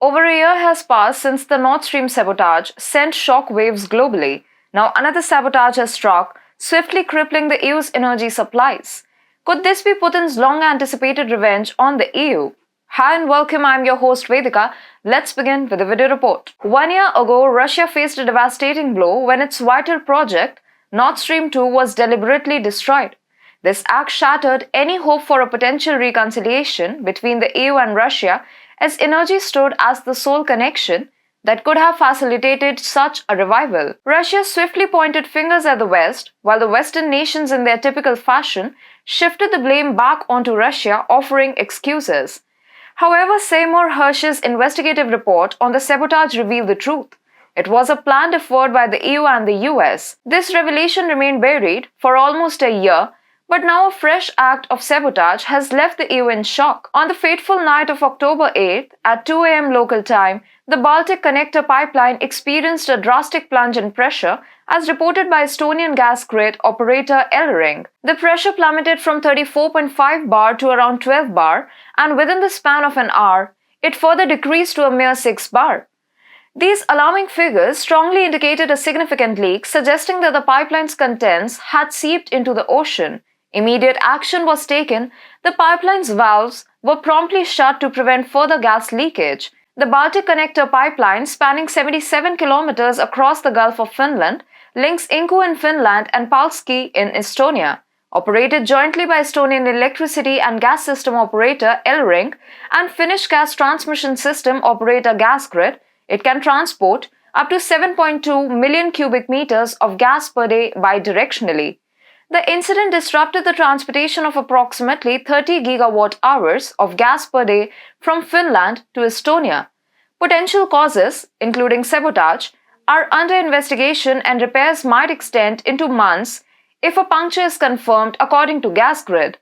Over a year has passed since the Nord Stream sabotage sent shock waves globally. Now another sabotage has struck, swiftly crippling the EU's energy supplies. Could this be Putin's long-anticipated revenge on the EU? Hi and welcome, I'm your host Vedika. Let's begin with the video report. 1 year ago, Russia faced a devastating blow when its vital project, Nord Stream 2, was deliberately destroyed. This act shattered any hope for a potential reconciliation between the EU and Russia, as energy stood as the sole connection that could have facilitated such a revival. Russia swiftly pointed fingers at the West, while the Western nations, in their typical fashion, shifted the blame back onto Russia, offering excuses. However, Seymour Hersh's investigative report on the sabotage revealed the truth. It was a planned effort by the EU and the US. This revelation remained buried for almost a year, but now a fresh act of sabotage has left the EU in shock. On the fateful night of October 8th, at 2 a.m. local time, the Baltic-Connector pipeline experienced a drastic plunge in pressure, as reported by Estonian gas grid operator Elering. The pressure plummeted from 34.5 bar to around 12 bar, and within the span of an hour, it further decreased to a mere 6 bar. These alarming figures strongly indicated a significant leak, suggesting that the pipeline's contents had seeped into the ocean. Immediate action was taken. The pipeline's valves were promptly shut to prevent further gas leakage. The Baltic-Connector pipeline, spanning 77 kilometers across the Gulf of Finland, links Inku in Finland and Palski in Estonia. Operated jointly by Estonian electricity and gas system operator Elering and Finnish gas transmission system operator Gasgrid, it can transport up to 7.2 million cubic meters of gas per day bidirectionally. The incident disrupted the transportation of approximately 30 gigawatt hours of gas per day from Finland to Estonia. Potential causes, including sabotage, are under investigation, and repairs might extend into months if a puncture is confirmed, according to Gasgrid.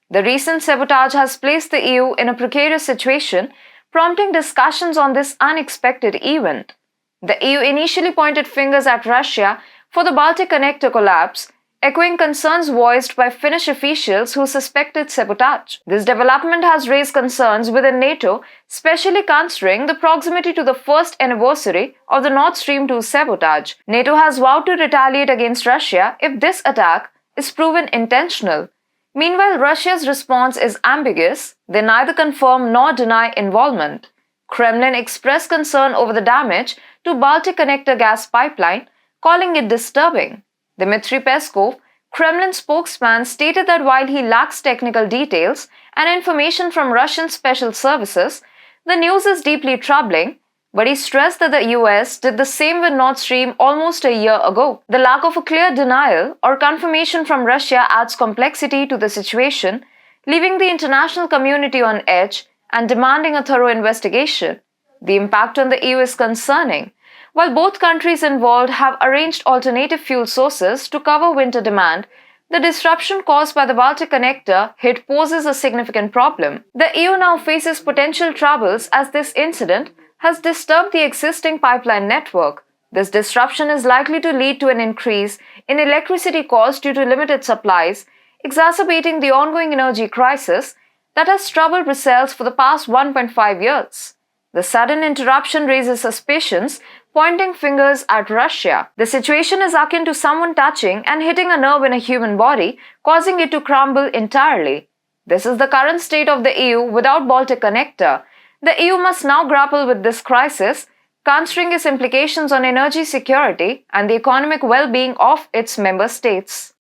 The recent sabotage has placed the EU in a precarious situation, prompting discussions on this unexpected event. The EU initially pointed fingers at Russia for the Baltic-Connector collapse, echoing concerns voiced by Finnish officials who suspected sabotage. This development has raised concerns within NATO, especially considering the proximity to the first anniversary of the Nord Stream 2 sabotage. NATO has vowed to retaliate against Russia if this attack is proven intentional. Meanwhile, Russia's response is ambiguous. They neither confirm nor deny involvement. Kremlin expressed concern over the damage to Baltic-Connector gas pipeline, calling it disturbing. Dmitry Peskov, Kremlin spokesman, stated that while he lacks technical details and information from Russian special services, the news is deeply troubling, but he stressed that the US did the same with Nord Stream almost a year ago. The lack of a clear denial or confirmation from Russia adds complexity to the situation, leaving the international community on edge and demanding a thorough investigation. The impact on the EU is concerning. While both countries involved have arranged alternative fuel sources to cover winter demand, the disruption caused by the Baltic-Connector hit poses a significant problem. The EU now faces potential troubles as this incident has disturbed the existing pipeline network. This disruption is likely to lead to an increase in electricity costs due to limited supplies, exacerbating the ongoing energy crisis that has troubled Brussels for the past 1.5 years. The sudden interruption raises suspicions, pointing fingers at Russia. The situation is akin to someone touching and hitting a nerve in a human body, causing it to crumble entirely. This is the current state of the EU without Baltic-Connector. The EU must now grapple with this crisis, considering its implications on energy security and the economic well-being of its member states.